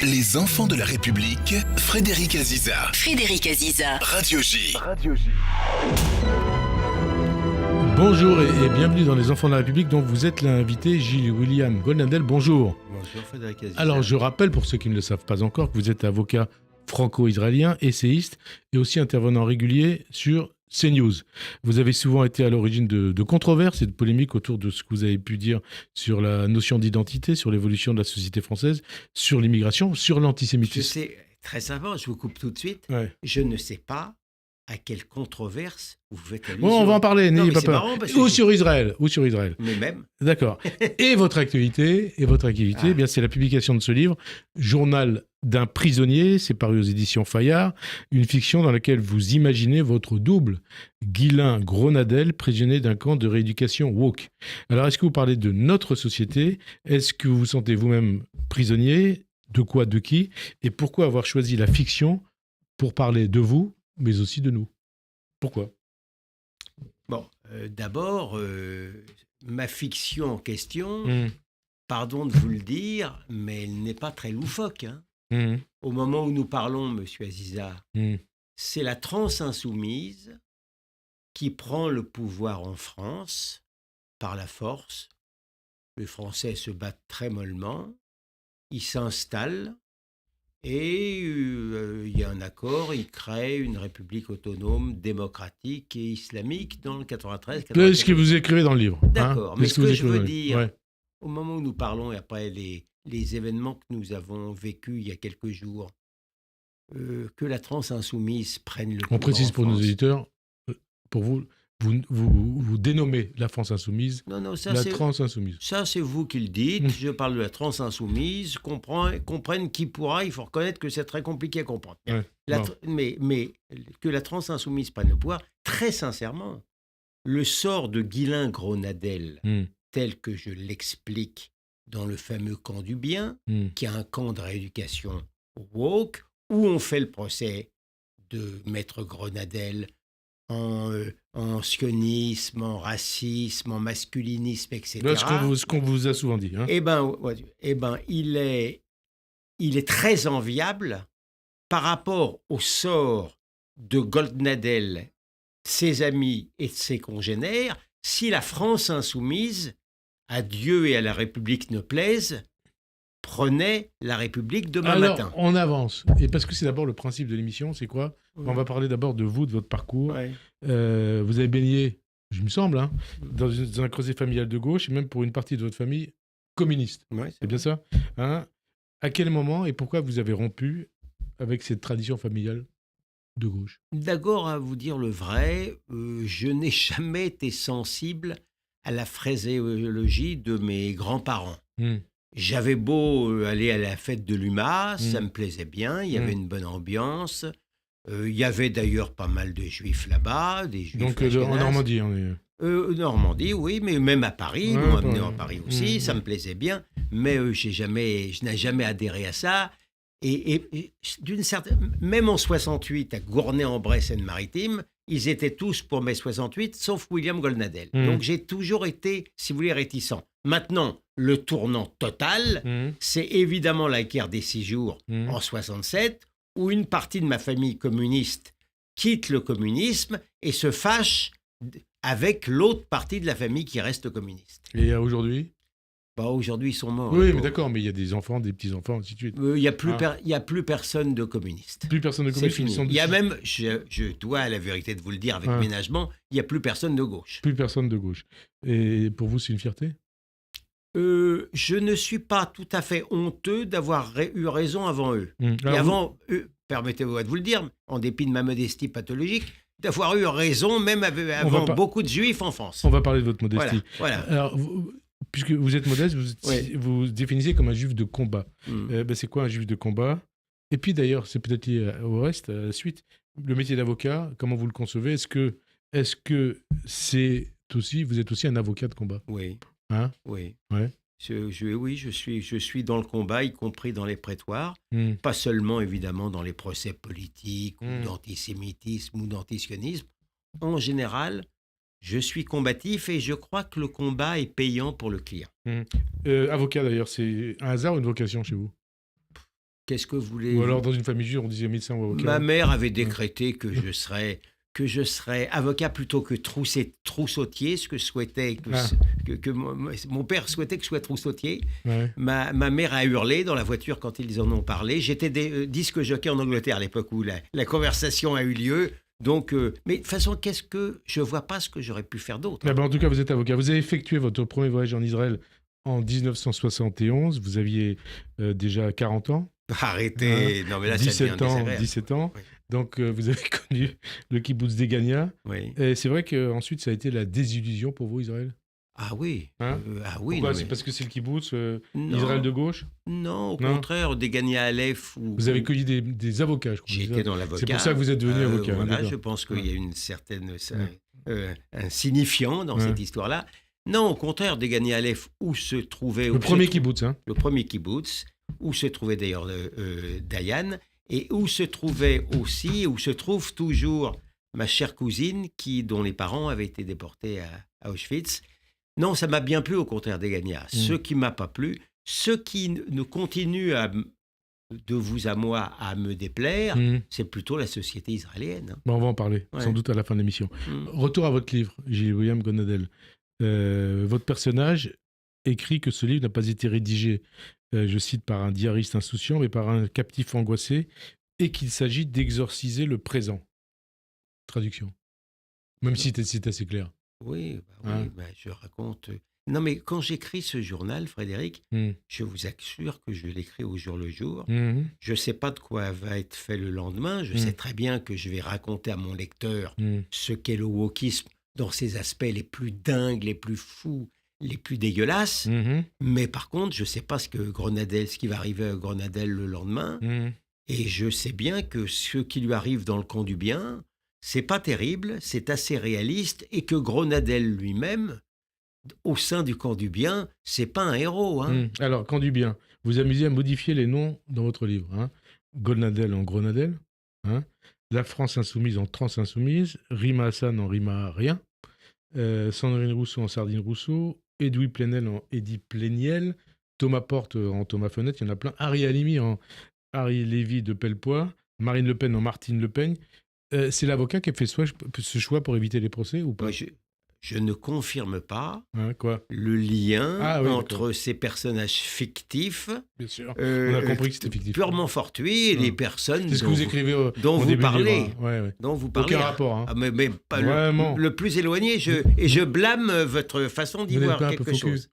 Les enfants de la République, Frédéric Aziza. Radio J. Bonjour et bienvenue dans Les Enfants de la République dont vous êtes l'invité Gilles William Goldnadel. Bonjour. Bonjour Frédéric Aziza. Alors je rappelle pour ceux qui ne le savent pas encore que vous êtes avocat franco-israélien, essayiste et aussi intervenant régulier sur CNews. Vous avez souvent été à l'origine de controverses et de polémiques autour de ce que vous avez pu dire sur la notion d'identité, sur l'évolution de la société française, sur l'immigration, sur l'antisémitisme. Je sais, très simplement, je vous coupe tout de suite. Ouais. Je ne sais pas à quelle controverse vous faites allusion. Bon, on va en parler, Non, n'ayez mais pas c'est peur. marrant parce que Ou sur Israël. Mais même. D'accord. Et votre activité, eh bien, c'est la publication de ce livre, Journal d'un prisonnier, c'est paru aux éditions Fayard, une fiction dans laquelle vous imaginez votre double, Guylain Gronadel, prisonnier d'un camp de rééducation woke. Alors, est-ce que vous parlez de notre société ? Est-ce que vous vous sentez vous-même prisonnier ? De quoi, de qui ? Et pourquoi avoir choisi la fiction pour parler de vous, mais aussi de nous ? Pourquoi ? Bon, d'abord, ma fiction en question, pardon de vous le dire, mais elle n'est pas très loufoque. Hein. Au moment où nous parlons, monsieur Aziza, c'est la transinsoumise qui prend le pouvoir en France par la force. Les Français se battent très mollement, ils s'installent et il y a un accord, ils créent une république autonome, démocratique et islamique dans le 93. C'est ce que vous écrivez dans le livre. D'accord, mais ce que je veux dire, ouais. Au moment où nous parlons et après les événements que nous avons vécus il y a quelques jours, que la transinsoumise prenne le pouvoir. On précise pour en nos France. auditeurs, pour vous dénommez la France insoumise, Non, ça la c'est transinsoumise. ça c'est vous qui le dites. Je parle de la transinsoumise. Comprenne qui pourra. Il faut reconnaître que c'est très compliqué à comprendre. Ouais, bon. Mais que la transinsoumise prenne le pouvoir, très sincèrement, le sort de Guylain Gronadel, tel que je l'explique dans le fameux camp du bien, qui est un camp de rééducation woke, où on fait le procès de Maître Gronadel en sionisme, en racisme, en masculinisme, etc. Là, ce qu'on vous a souvent dit. Hein. Eh ben, il est très enviable par rapport au sort de Goldnadel, ses amis et de ses congénères, si la France insoumise, à Dieu et à la République ne plaise, prenait la République demain matin. Alors, on avance. Et parce que c'est d'abord le principe de l'émission, c'est quoi ? On va parler d'abord de vous, de votre parcours. Ouais. Vous avez baigné, je me semble, dans un creuset familial de gauche, et même pour une partie de votre famille, communiste. Ouais, C'est bien ça ? À quel moment et pourquoi vous avez rompu avec cette tradition familiale de gauche ? D'abord, à vous dire le vrai, je n'ai jamais été sensible à la phraséologie de mes grands-parents. J'avais beau aller à la fête de l'UMA, ça me plaisait bien, il y avait une bonne ambiance. Il y avait d'ailleurs pas mal de juifs là-bas, des juifs Donc ashkénazes. en Normandie, on est... Normandie, oui, mais même à Paris, ils Ouais, m'ont amené ouais. à Paris aussi, ça me plaisait bien, mais je n'ai jamais adhéré à ça. Et d'une certaine, même en 68, à Gournay-en-Bresse, Seine-Maritime, ils étaient tous pour mai 68, sauf William Goldnadel. Donc j'ai toujours été, si vous voulez, réticent. Maintenant, le tournant total, c'est évidemment la guerre des 6 jours en 67, où une partie de ma famille communiste quitte le communisme et se fâche avec l'autre partie de la famille qui reste communiste. Et aujourd'hui ? Aujourd'hui, ils sont morts. Oui, mais d'accord, mais il y a des enfants, des petits-enfants, ainsi de suite. Il n'y a plus personne de communiste. Plus personne de C'est communiste, fini. ils sont Il y a dessus. même, je dois à la vérité de vous le dire avec ménagement, il n'y a plus personne de gauche. Plus personne de gauche. Et pour vous, c'est une fierté ? Je ne suis pas tout à fait honteux d'avoir eu raison avant eux. Et avant eux, permettez-moi de vous le dire, en dépit de ma modestie pathologique, d'avoir eu raison même avant beaucoup de juifs en France. On va parler de votre modestie. Voilà. Alors, puisque vous êtes modeste, vous définissez comme un juif de combat. C'est quoi un juif de combat ? Et puis d'ailleurs, c'est peut-être lié au reste, à la suite. Le métier d'avocat, comment vous le concevez ? Est-ce que c'est aussi, vous êtes aussi un avocat de combat ? Oui. Oui. Ouais. Je suis dans le combat, y compris dans les prétoires. Pas seulement, évidemment, dans les procès politiques ou d'antisémitisme ou d'antisionisme. En général, Je suis combatif et je crois que le combat est payant pour le client. Avocat d'ailleurs, c'est un hasard ou une vocation chez vous? Qu'est-ce que vous voulez? Ou alors dans une famille juive, on disait médecin ou avocat. Ma mère avait décrété que je serais avocat plutôt que trousseautier, ce que je souhaitais que mon père souhaitait que je sois trousseautier. Ouais. Ma mère a hurlé dans la voiture quand ils en ont parlé. J'étais disque jockey en Angleterre à l'époque où la conversation a eu lieu. Donc, mais de toute façon, je vois pas ce que j'aurais pu faire d'autre. En tout cas, vous êtes avocat. Vous avez effectué votre premier voyage en Israël en 1971. Vous aviez déjà 40 ans. Arrêtez, non mais là 17 ça devient ans, 17 ans. Oui. Donc vous avez connu le kibbutz Degania. Oui. Et c'est vrai qu'ensuite ça a été la désillusion pour vous, Israël. Ah oui. Pourquoi? Non, c'est parce que c'est le kibbutz Israël de gauche? Non, au contraire, Degania Aleph. Vous avez connu des avocats, je crois. J'étais dans l'avocat. C'est pour ça que vous êtes devenu avocat. Voilà, je pense qu'il y a une certaine un signifiant dans cette histoire-là. Non, au contraire, Degania Aleph, où se trouvait le premier kibbutz, le premier kibbutz, où se trouvait d'ailleurs Dayan, et où se trouve toujours ma chère cousine, dont les parents avaient été déportés à Auschwitz. Non, ça m'a bien plu, au contraire, Degania. Ce qui m'a pas plu, ce qui ne continue de vous à moi à me déplaire, c'est plutôt la société israélienne. Bon, on va en parler, sans doute à la fin de l'émission. Retour à votre livre, Gilles William Gonadel. Votre personnage écrit que ce livre n'a pas été rédigé, je cite, par un diariste insouciant, mais par un captif angoissé, et qu'il s'agit d'exorciser le présent. Traduction. Même si c'est assez clair. Oui, je raconte... Non, mais quand j'écris ce journal, Frédéric, je vous assure que je l'écris au jour le jour. Je ne sais pas de quoi va être fait le lendemain. Je sais très bien que je vais raconter à mon lecteur ce qu'est le wokisme dans ses aspects les plus dingues, les plus fous, les plus dégueulasses. Mais par contre, je ne sais pas ce qui va arriver à Grenadel le lendemain. Et je sais bien que ce qui lui arrive dans le camp du bien, c'est pas terrible, c'est assez réaliste, et que Grenadel lui-même, au sein du camp du bien, c'est pas un héros. Alors, camp du bien, vous amusez à modifier les noms dans votre livre. Grenadel en Grenadel, la France insoumise en France insoumise, Rima Hassan en Rima rien, Sandrine Rousseau en Sardine Rousseau, Edoui Plenel en Eddie Pléniel, Thomas Porte en Thomas Fenêtre, il y en a plein, Harry Halimi en Harry Lévy de Pellepoix, Marine Le Pen en Martine Le Pen. C'est l'avocat qui a fait ce choix pour éviter les procès ou pas? Je ne confirme pas quoi le lien entre ces personnages fictifs. Bien sûr, on a compris que c'était fictif. Purement fortuits et les personnes c'est ce que vous écrivez dont vous parlez. Dont vous parlez. Aucun rapport. Mais pas le plus éloigné. Et je blâme votre façon d'y voir quelque chose.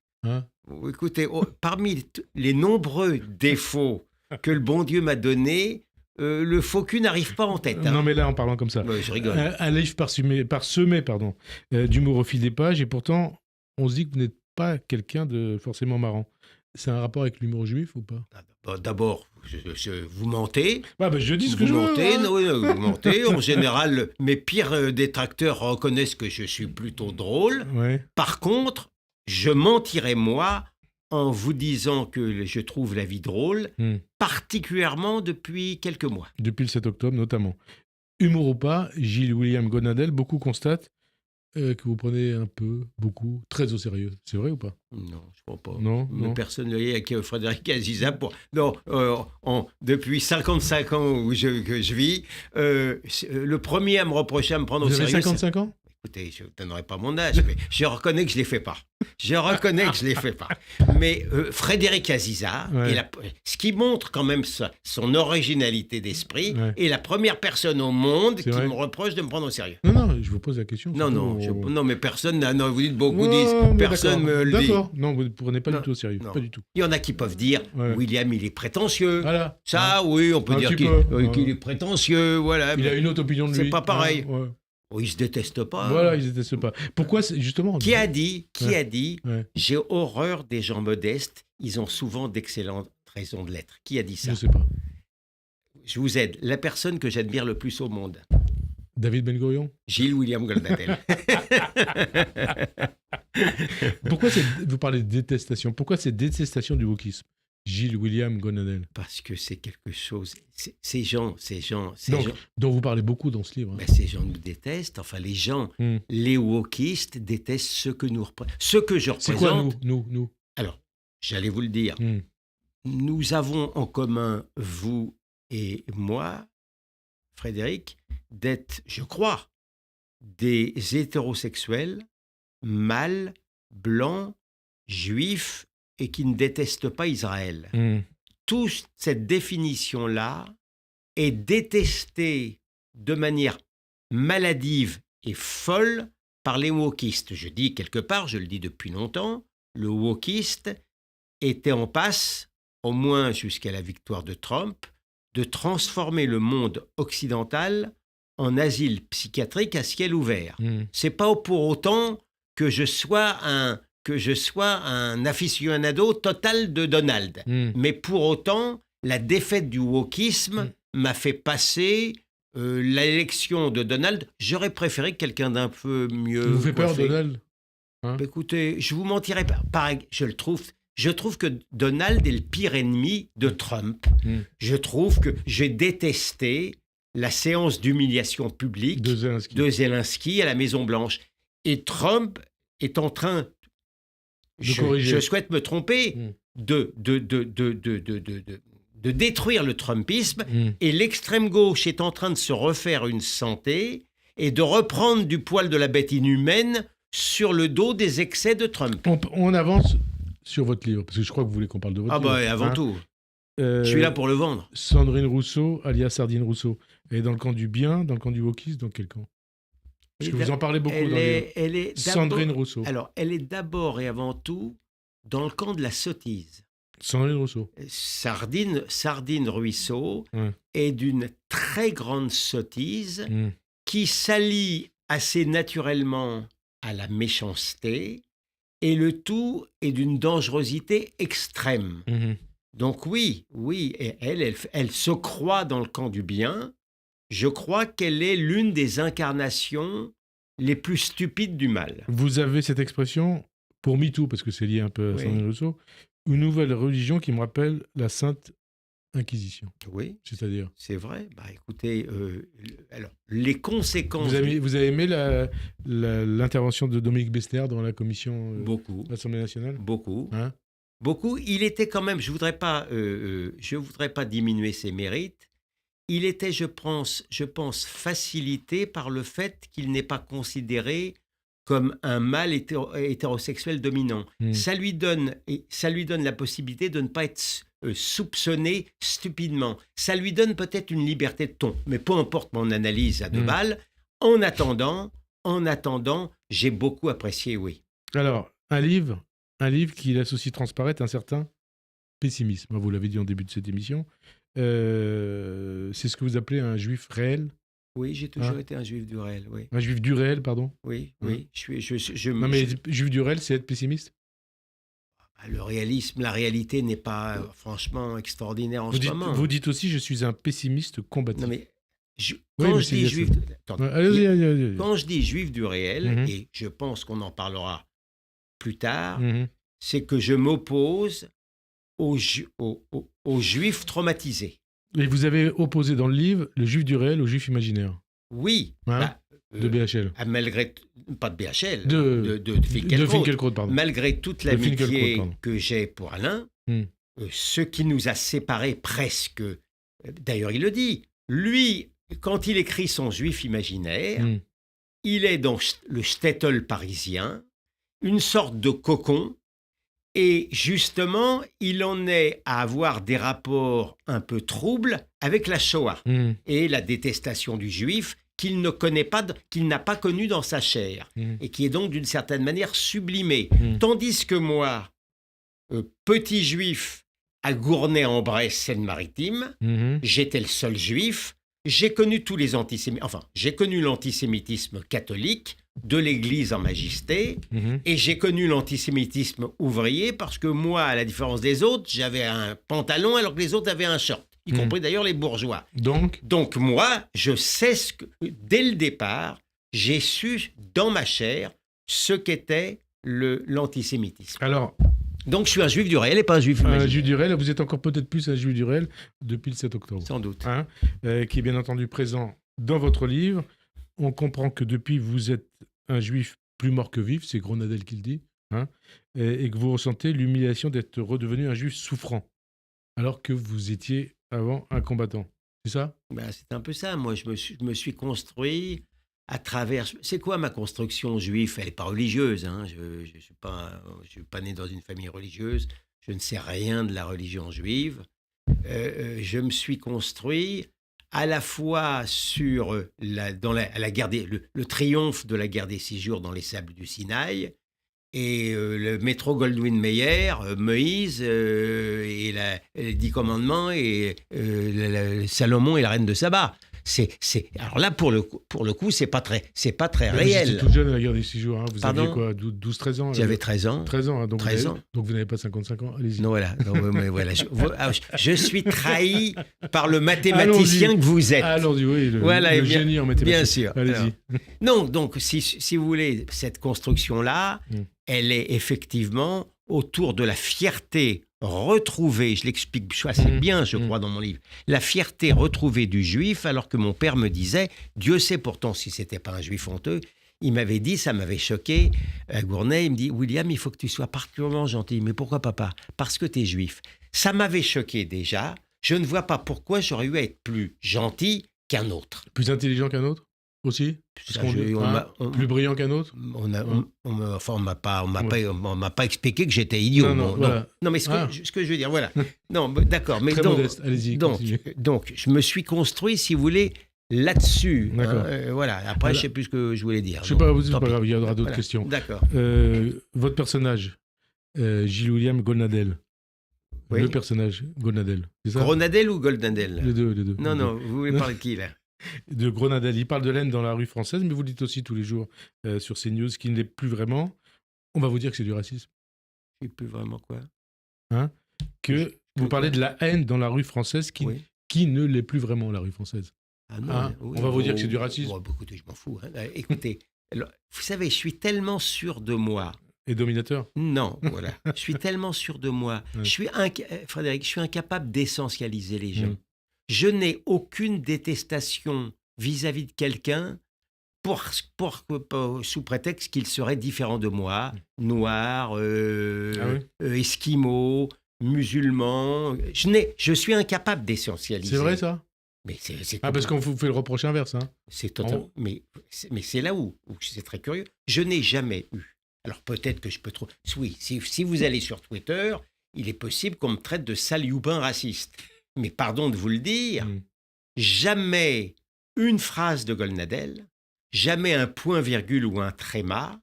Écoutez, parmi les nombreux défauts que le bon Dieu m'a donnés, le faux cul n'arrive pas en tête. Non, mais là, en parlant comme ça. Je rigole. Un livre parsemé d'humour au fil des pages, et pourtant, on se dit que vous n'êtes pas quelqu'un de forcément marrant. C'est un rapport avec l'humour juif ou pas? D'abord, vous mentez. Je dis ce que je veux. Vous mentez. En général, mes pires détracteurs reconnaissent que je suis plutôt drôle. Par contre, je mentirais, moi, en vous disant que je trouve la vie drôle, particulièrement depuis quelques mois. Depuis le 7 octobre, notamment. Humour ou pas, Gilles William Gonadel, beaucoup constatent que vous prenez beaucoup, très au sérieux. C'est vrai ou pas? Non, je ne crois pas. Non. Personne ne avec Frédéric Aziza. Depuis 55 ans que je vis, le premier à me reprocher à me prendre au sérieux... Vous avez 55 ans? Écoutez, je ne donnerai pas mon âge, mais je reconnais que je ne les fais pas. Mais Frédéric Aziza, ce qui montre quand même son originalité d'esprit, est la première personne au monde qui me reproche de me prendre au sérieux. Non, je vous pose la question. Non, mais personne, vous dites beaucoup, personne me le dit. D'accord, non, vous ne prenez pas du tout au sérieux. Pas du tout. Il y en a qui peuvent dire, William, il est prétentieux. Voilà. Ça, oui, on peut dire qu'il est prétentieux. Voilà. Il a une autre opinion de lui. C'est pas pareil. Ils se détestent pas. Voilà, ils se détestent pas. Pourquoi, justement... Qui a dit j'ai horreur des gens modestes, ils ont souvent d'excellentes raisons de l'être. Qui a dit ça? Je sais pas. Je vous aide. La personne que j'admire le plus au monde. David Ben Gurion? Gilles William Gonadel. Pourquoi vous parlez de détestation? Pourquoi cette détestation du wokisme, Gilles William Gonadel? Parce que c'est quelque chose... Ces gens... dont vous parlez beaucoup dans ce livre. Ben, ces gens nous détestent. Enfin, les gens, les wokistes détestent ce que je représente. C'est quoi, nous? Alors, j'allais vous le dire. Nous avons en commun, vous et moi, Frédéric, d'être, je crois, des hétérosexuels, mâles, blancs, juifs, et qui ne détestent pas Israël. Toute cette définition-là est détestée de manière maladive et folle par les wokistes. Je dis quelque part, je le dis depuis longtemps, le wokiste était en passe, au moins jusqu'à la victoire de Trump, de transformer le monde occidental en asile psychiatrique à ciel ouvert. C'est pas pour autant que je sois un aficionado total de Donald. Mais pour autant, la défaite du wokisme m'a fait passer l'élection de Donald. J'aurais préféré quelqu'un d'un peu mieux vous fait peur, Donald? Écoutez, je vous mentirai pas. Je trouve que Donald est le pire ennemi de Trump. Je trouve que j'ai détesté la séance d'humiliation publique de Zelensky à la Maison-Blanche. Et Trump est en train, je souhaite me tromper, de détruire le Trumpisme. Et l'extrême gauche est en train de se refaire une santé et de reprendre du poil de la bête inhumaine sur le dos des excès de Trump. On avance sur votre livre, parce que je crois que vous voulez qu'on parle de votre livre. Avant tout. Je suis là pour le vendre. Sandrine Rousseau, alias Sardine Rousseau, elle est dans le camp du bien, dans le camp du wokisme, dans quel camp? Parce que vous en parlez beaucoup dans le livre. Sandrine Rousseau. Alors, elle est d'abord et avant tout dans le camp de la sottise. Sandrine Rousseau. Sardine Rousseau est d'une très grande sottise qui s'allie assez naturellement à la méchanceté, et le tout est d'une dangerosité extrême. Donc oui, et elle se croit dans le camp du bien. Je crois qu'elle est l'une des incarnations les plus stupides du mal. Vous avez cette expression pour MeToo, parce que c'est lié un peu à Sandrine Rousseau, une nouvelle religion qui me rappelle la Sainte Inquisition. Oui, c'est-à-dire. C'est vrai. Écoutez, alors les conséquences. Vous avez aimé l'intervention de Dominique Bessner dans la commission beaucoup de l'Assemblée nationale? Beaucoup. Beaucoup. Il était quand même. Je voudrais pas diminuer ses mérites. Il était, je pense, facilité par le fait qu'il n'est pas considéré comme un mâle hétérosexuel dominant. Ça lui donne la possibilité de ne pas être soupçonné stupidement. Ça lui donne peut-être une liberté de ton. Mais peu importe mon analyse à deux balles. En attendant, j'ai beaucoup apprécié, oui. Alors, un livre qui l'associe transparaître un certain pessimisme. Vous l'avez dit en début de cette émission. C'est ce que vous appelez un juif réel? Oui, j'ai toujours été un juif du réel, oui. Un juif du réel, pardon? Oui. Non, mais juif du réel, c'est être pessimiste? Le réalisme, la réalité n'est pas franchement extraordinaire en ce moment. Vous dites aussi, je suis un pessimiste combatif. Non, mais quand je dis juif... Allez-y. Quand je dis juif du réel, et je pense qu'on en parlera plus tard, c'est que je m'oppose aux juifs traumatisés. Et vous avez opposé dans le livre le juif du réel au juif imaginaire. Oui. De BHL. Malgré, pas de BHL, de Finkielkraut, pardon. Malgré toute l'amitié que j'ai pour Alain, ce qui nous a séparés presque, d'ailleurs il le dit, lui, quand il écrit son juif imaginaire, il est dans le shtetl parisien, une sorte de cocon, et justement, il en est à avoir des rapports un peu troubles avec la Shoah et la détestation du juif qu'il ne connaît pas, qu'il n'a pas connu dans sa chair et qui est donc d'une certaine manière sublimé. Tandis que moi, petit juif à Gournay-en-Bresse, Seine-Maritime, j'étais le seul juif. J'ai connu tous les antisémites. Enfin, j'ai connu l'antisémitisme catholique de l'Église en majesté et j'ai connu l'antisémitisme ouvrier parce que moi, à la différence des autres, j'avais un pantalon alors que les autres avaient un short, y compris d'ailleurs les bourgeois. Donc moi, je sais ce que... Dès le départ, j'ai su dans ma chair ce qu'était l'antisémitisme. Alors, Donc je suis un juif du réel et pas un juif imaginaire. Un juif du réel, vous êtes encore peut-être plus un juif du réel depuis le 7 octobre. Sans doute. Qui est bien entendu présent dans votre livre. On comprend que depuis, vous êtes un juif plus mort que vif, c'est Gronadel qui le dit, et que vous ressentez l'humiliation d'être redevenu un juif souffrant, alors que vous étiez avant un combattant. C'est ça ? C'est un peu ça. Moi, je me suis construit à travers... C'est quoi ma construction juive ? Elle n'est pas religieuse. Je ne suis pas né dans une famille religieuse. Je ne sais rien de la religion juive. Je me suis construit à la fois sur la guerre le triomphe de la guerre des 6 jours dans les sables du Sinaï et le Metro Goldwyn Mayer, Moïse et les 10 commandements et Salomon et la reine de Saba. Alors là, pour le coup, c'est pas très réel. Vous étiez tout jeune à la guerre des 6 jours. Vous Pardon ? aviez quoi, 12-13 ans ? J'avais 13 ans. 13 ans, donc 13 ans. Donc vous n'avez pas 55 ans, allez-y. Non, voilà. Je suis trahi par le mathématicien que vous êtes. Allons-y, oui, le génie en mathématiques. Bien sûr. Allez-y. Alors, non, donc, si vous voulez, cette construction-là, elle est effectivement autour de la fierté retrouvée, je l'explique assez bien, je crois, dans mon livre, la fierté retrouvée du juif, alors que mon père me disait, Dieu sait pourtant si c'était pas un juif honteux, il m'avait dit, ça m'avait choqué, à Gournay, il me dit, William, il faut que tu sois particulièrement gentil. Mais pourquoi, papa ? Parce que tu es juif. Ça m'avait choqué déjà, je ne vois pas pourquoi j'aurais eu à être plus gentil qu'un autre. Plus intelligent qu'un autre aussi ? Plus brillant qu'un autre ? On m'a pas expliqué que j'étais idiot. Non, mais ce que je veux dire, voilà. Non, d'accord. Mais très modeste, allez-y. Donc, je me suis construit, si vous voulez, là-dessus. Voilà. Après, je ne sais plus ce que je voulais dire. Je ne sais pas, c'est pas grave, il y aura d'autres questions. D'accord. Votre personnage, Gilles William Golnadel. Oui. Le personnage, Golnadel. C'est ça ? Gronadel ou Golnadel ? Les deux. Non, vous voulez parler de qui, là ? De Gronadel. Il parle de l'haine dans la rue française, mais vous le dites aussi tous les jours sur CNews, qui ne l'est plus vraiment. On va vous dire que c'est du racisme. Je ne sais plus vraiment quoi ? Vous parlez de la haine dans la rue française qui ne l'est plus vraiment, la rue française. On va vous dire que c'est du racisme. Écoutez, je m'en fous. Écoutez, vous savez, je suis tellement sûr de moi. Et dominateur ? Non, voilà. Je suis tellement sûr de moi. Frédéric, je suis incapable d'essentialiser les gens. Je n'ai aucune détestation vis-à-vis de quelqu'un sous prétexte qu'il serait différent de moi, noir, esquimau, musulman. Je suis incapable d'essentialiser. C'est vrai ça ? Mais c'est parce qu'on vous fait le reproche inverse. C'est totalement. Mais c'est là où c'est très curieux. Je n'ai jamais eu. Alors peut-être que je peux trouver. Oui, si vous allez sur Twitter, il est possible qu'on me traite de sale youpin raciste. Mais pardon de vous le dire, jamais une phrase de Golnadel, jamais un point-virgule ou un tréma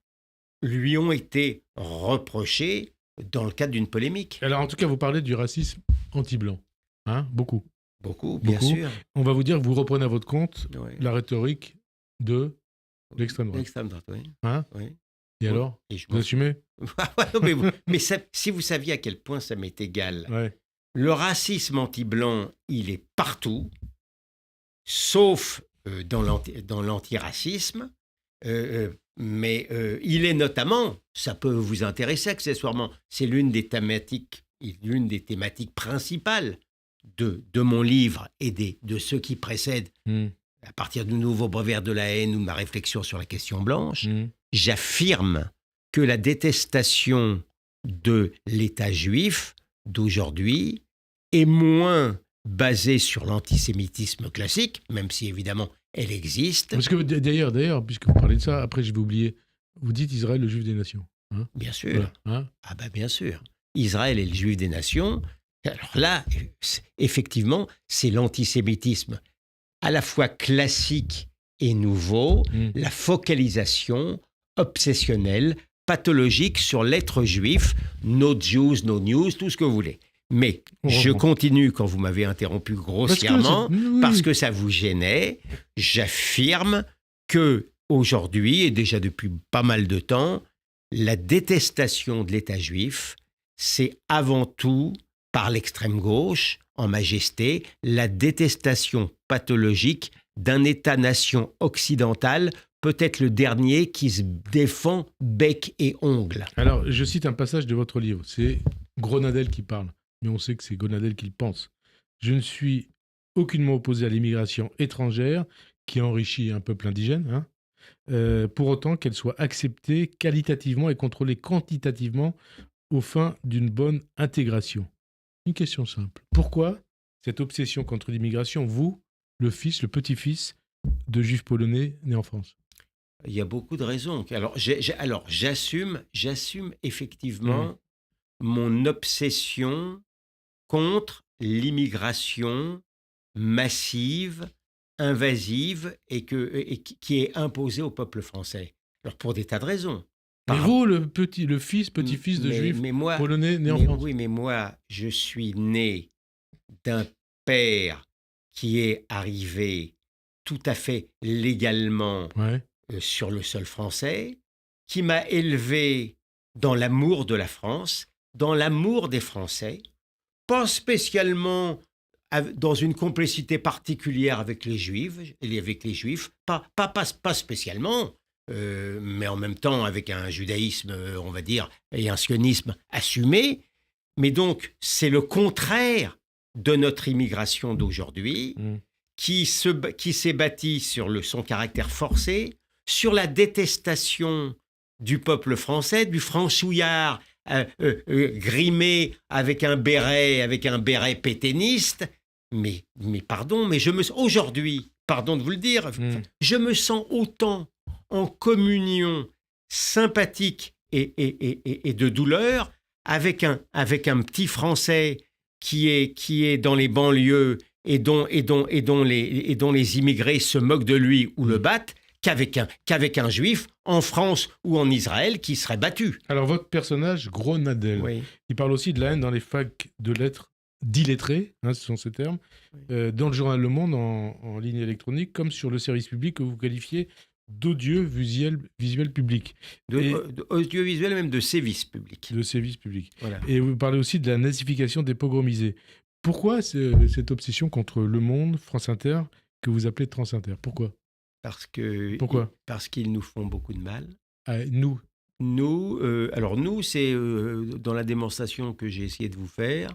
lui ont été reprochés dans le cadre d'une polémique. Alors en tout cas, vous parlez du racisme anti-blanc. Beaucoup. Beaucoup, bien sûr. On va vous dire que vous reprenez à votre compte la rhétorique de l'extrême droite. L'extrême droite, oui. Oui. Et alors, vous assumez ? mais si vous saviez à quel point ça m'est égal, le racisme anti-blanc, il est partout, sauf dans l'antiracisme, mais il est notamment, ça peut vous intéresser accessoirement, c'est l'une des thématiques principales de mon livre et de ceux qui précèdent, à partir du nouveau brevet de la haine ou de ma réflexion sur la question blanche, j'affirme que la détestation de l'État juif d'aujourd'hui est moins basée sur l'antisémitisme classique, même si évidemment elle existe. Parce que d'ailleurs, puisque vous parlez de ça, après je vais oublier, vous dites Israël le juif des nations. Bien sûr. Voilà. Bien sûr. Israël est le juif des nations. Alors là, effectivement, c'est l'antisémitisme à la fois classique et nouveau, la focalisation obsessionnelle, pathologique sur l'être juif, no Jews, no news, tout ce que vous voulez. Mais je continue quand vous m'avez interrompu grossièrement, parce que ça vous gênait. J'affirme que aujourd'hui, et déjà depuis pas mal de temps, la détestation de l'État juif, c'est avant tout, par l'extrême gauche, en majesté, la détestation pathologique d'un État-nation occidental peut-être le dernier qui se défend bec et ongle. Alors, je cite un passage de votre livre. C'est Gronadel qui parle, mais on sait que c'est Gronadel qui le pense. Je ne suis aucunement opposé à l'immigration étrangère qui enrichit un peuple indigène, pour autant qu'elle soit acceptée qualitativement et contrôlée quantitativement aux fins d'une bonne intégration. Une question simple. Pourquoi cette obsession contre l'immigration, vous, le petit-fils de juifs polonais nés en France? Il y a beaucoup de raisons. Alors, j'assume effectivement mon obsession contre l'immigration massive, invasive et qui est imposée au peuple français. Alors, pour des tas de raisons. Mais vous, le petit-fils de juifs polonais nés en France. Oui, mais moi, je suis né d'un père qui est arrivé tout à fait légalement sur le sol français, qui m'a élevé dans l'amour de la France, dans l'amour des Français, pas spécialement dans une complicité particulière avec les Juifs, pas spécialement, mais en même temps avec un judaïsme, on va dire, et un sionisme assumé. Mais donc, c'est le contraire de notre immigration d'aujourd'hui, qui s'est bâtie sur son caractère forcé, sur la détestation du peuple français, du franchouillard grimé avec un béret pétainiste. Mais pardon, mais aujourd'hui, pardon de vous le dire, je me sens autant en communion sympathique et de douleur avec un petit Français qui est dans les banlieues et dont les immigrés se moquent de lui ou le battent, qu'avec un juif en France ou en Israël qui serait battu. Alors votre personnage, Gronadel, il parle aussi de la haine dans les facs de lettres d'illettrés, ce sont ces termes, dans le journal Le Monde en ligne électronique, comme sur le service public que vous qualifiez d'audiovisuel public. Audiovisuel, même de sévice public. De sévice public. Voilà. Et vous parlez aussi de la nazification des pogromisés. Pourquoi cette obsession contre Le Monde, France Inter, que vous appelez Transinter? Pourquoi? Parce qu'ils nous font beaucoup de mal. Nous, c'est dans la démonstration que j'ai essayé de vous faire,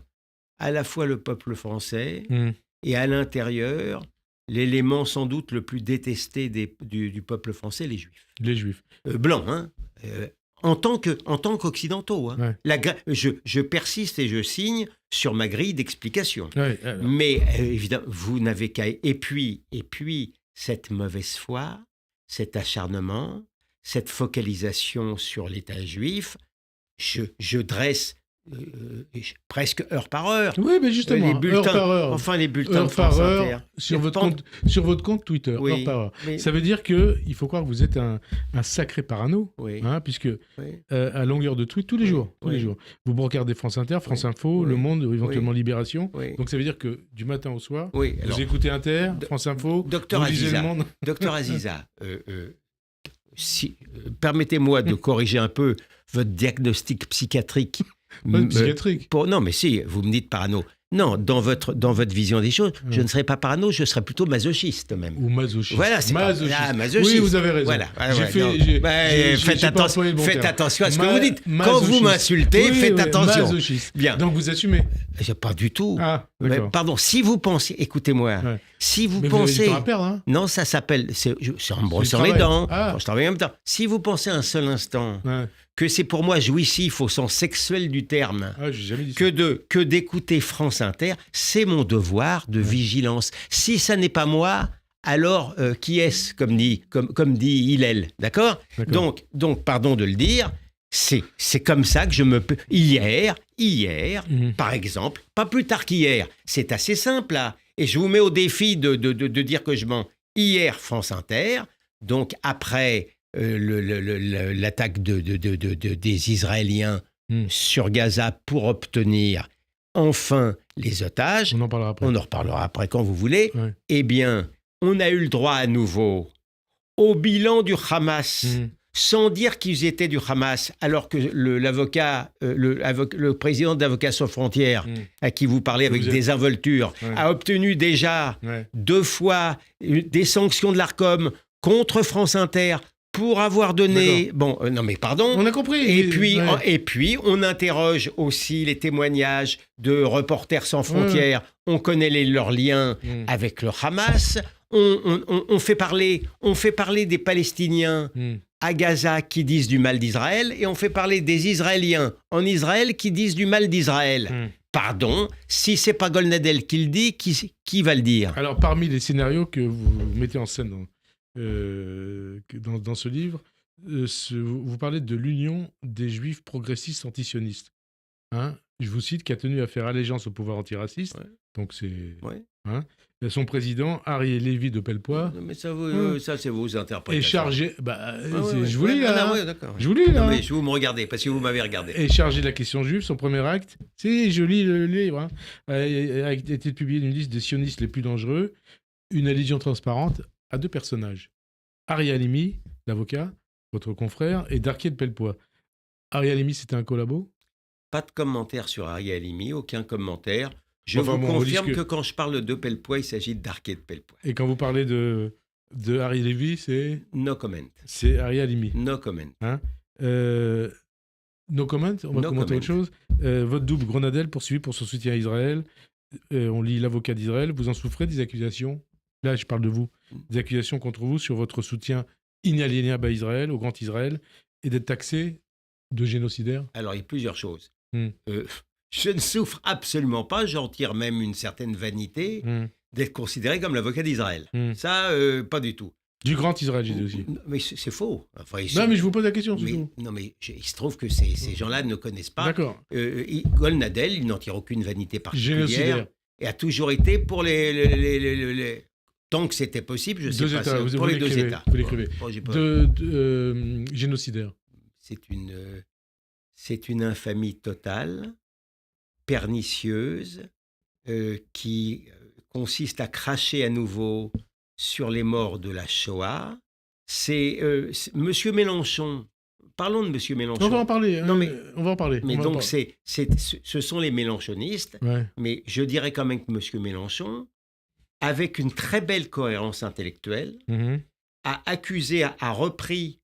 à la fois le peuple français et à l'intérieur, l'élément sans doute le plus détesté du peuple français, les Juifs. Les Juifs. Blancs, en tant qu'occidentaux. Je persiste et je signe sur ma grille d'explication. Mais évidemment, vous n'avez qu'à... Et puis, cette mauvaise foi, cet acharnement, cette focalisation sur l'État juif, je dresse presque heure par heure. Oui, mais justement, les bulletins, heure par heure. Enfin, les bulletins heure de France Inter. Sur votre compte Twitter, oui, heure par heure. Oui. Ça veut dire qu'il faut croire que vous êtes un sacré parano, puisque à longueur de tweet, tous les jours, vous brocardez France Inter, France Info, Le Monde, éventuellement Libération. Donc ça veut dire que du matin au soir, vous écoutez Inter, France Info, Docteur Aziza, Le Monde. Docteur Aziza, permettez-moi de corriger un peu votre diagnostic psychiatrique. Psychiatrique. Non, mais si, vous me dites parano. Non, dans votre vision des choses, je ne serais pas parano, je serais plutôt masochiste même. Ou masochiste. Voilà, c'est masochiste. Oui, vous avez raison. Voilà. Faites attention à ce que vous dites. Quand vous m'insultez, faites attention. Masochiste. Bien. Donc vous assumez. Pas du tout. Pardon, si vous pensez, écoutez-moi, si vous pensez... Vous avez du temps à perdre, Non, ça s'appelle... C'est en me brossant les dents, quand je travaille en même temps. Si vous pensez un seul instant que c'est pour moi jouissif au sens sexuel du terme, j'ai jamais dit que d'écouter France Inter, c'est mon devoir de vigilance. Si ça n'est pas moi, alors qui est-ce, comme dit Hillel, d'accord ? Donc, pardon de le dire, c'est comme ça que je me peux... Hier, par exemple, pas plus tard qu'hier, c'est assez simple là, et je vous mets au défi de dire que je mens. Hier, France Inter, donc après l'attaque des Israéliens sur Gaza pour obtenir enfin les otages. On en parlera après. On en reparlera après quand vous voulez. Eh bien, on a eu le droit à nouveau au bilan du Hamas, sans dire qu'ils étaient du Hamas, alors que le président d'Avocats sans frontières, à qui vous parlez avec désinvolture, a obtenu déjà 2 fois des sanctions de l'ARCOM contre France Inter pour avoir donné... Bon, non mais pardon. On a compris. Et puis, on interroge aussi les témoignages de Reporters sans frontières. On connaît leurs liens avec le Hamas. On fait parler des Palestiniens à Gaza qui disent du mal d'Israël et on fait parler des Israéliens en Israël qui disent du mal d'Israël. Pardon, si c'est pas Golnadel qui le dit, qui va le dire? Alors, parmi les scénarios que vous mettez en scène dans ce livre, vous parlez de l'union des juifs progressistes antisionistes. Hein, je vous cite, qui a tenu à faire allégeance au pouvoir antiraciste. Ouais. Donc c'est... Ouais. Hein, son président, Arié Lévy de Pellepoix. Mais ça, ça c'est vos interprétations. Est chargé... je vous lis là. D'accord. Je vous lis là. Non, mais vous me regardez, parce que vous m'avez regardé. Est chargé de la question juive. Son premier acte, je lis le livre, a été publié une liste des sionistes les plus dangereux. Une allusion transparente à 2 personnages. Ari Halimi, l'avocat, votre confrère, et Darquier de Pellepoix. Ari Halimi, c'était un collabo? Pas de commentaire sur Ari Halimi, aucun commentaire. Je vous confirme que quand je parle de Pellepoix, il s'agit de Darquier de Pellepoix. Et quand vous parlez de Ari Lévy, c'est... No comment. C'est Ari Halimi. No comment. Hein, no comment. On va commenter autre chose. Votre double Grenadel poursuivi pour son soutien à Israël. On lit l'avocat d'Israël. Vous en souffrez des accusations? Là, je parle de vous. Des accusations contre vous sur votre soutien inaliénable à Israël, au Grand Israël, et d'être taxé de génocidaire? Alors, il y a plusieurs choses. Je ne souffre absolument pas, j'en tire même une certaine vanité d'être considéré comme l'avocat d'Israël. Ça, pas du tout. Du Grand Israël, j'ai dit aussi. Mais c'est faux. Enfin, non, mais je vous pose la question. Non, mais il se trouve que ces gens-là ne connaissent pas. D'accord. Golnadel, il n'en tire aucune vanité particulière. Génocidaire. Et a toujours été pour les tant que c'était possible, je sais pas. États, pour les 2 États. Vous l'écrivez. Génocidaire. C'est une infamie totale, pernicieuse, qui consiste à cracher à nouveau sur les morts de la Shoah. C'est Monsieur Mélenchon. Parlons de Monsieur Mélenchon. On va en parler. On va en parler. Mais donc, ce sont les mélenchonistes. Ouais. Mais je dirais quand même que Monsieur Mélenchon, avec une très belle cohérence intellectuelle, a accusé, a repris